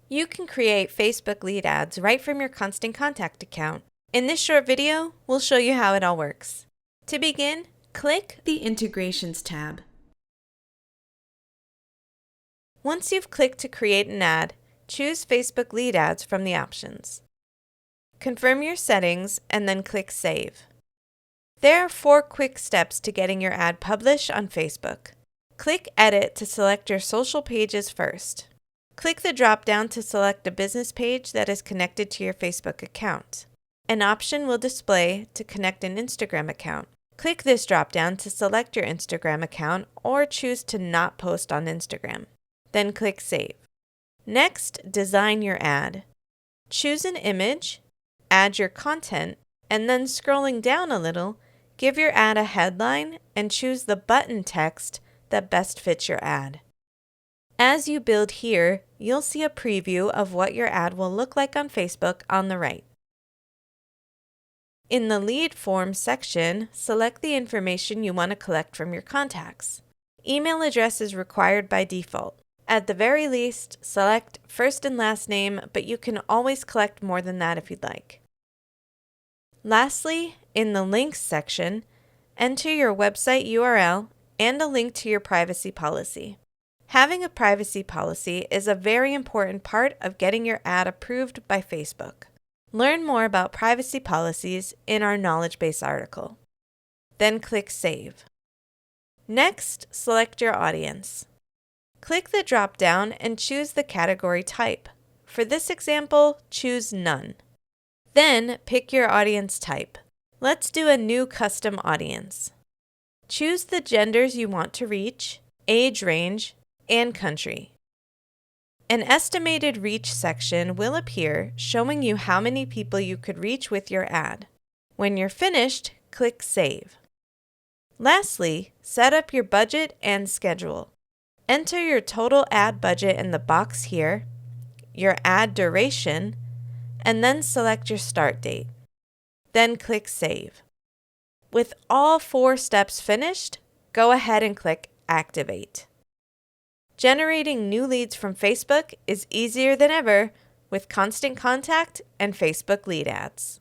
You can create Facebook lead ads right from your Constant Contact account. In this short video, we'll show you how it all works. To begin, click the Integrations tab. Once you've clicked to create an ad, choose Facebook lead ads from the options. Confirm your settings and then click Save. There are 4 quick steps to getting your ad published on Facebook. Click Edit to select your social pages first. Click the drop-down to select a business page that is connected to your Facebook account. An option will display to connect an Instagram account. Click this drop-down to select your Instagram account or choose to not post on Instagram. Then click Save. Next, design your ad. Choose an image, add your content, and then scrolling down a little, give your ad a headline and choose the button text that best fits your ad. As you build here, you'll see a preview of what your ad will look like on Facebook on the right. In the Lead Form section, select the information you want to collect from your contacts. Email address is required by default. At the very least, select first and last name, but you can always collect more than that if you'd like. Lastly, in the Links section, enter your website URL and a link to your privacy policy. Having a privacy policy is a very important part of getting your ad approved by Facebook. Learn more about privacy policies in our knowledge base article. Then click Save. Next, select your audience. Click the drop-down and choose the category type. For this example, choose None. Then pick your audience type. Let's do a new custom audience. Choose the genders you want to reach, age range, and country. An estimated reach section will appear showing you how many people you could reach with your ad. When you're finished, click Save. Lastly, set up your budget and schedule. Enter your total ad budget in the box here, your ad duration, and then select your start date. Then click Save. With all 4 steps finished, go ahead and click Activate. Generating new leads from Facebook is easier than ever with Constant Contact and Facebook lead ads.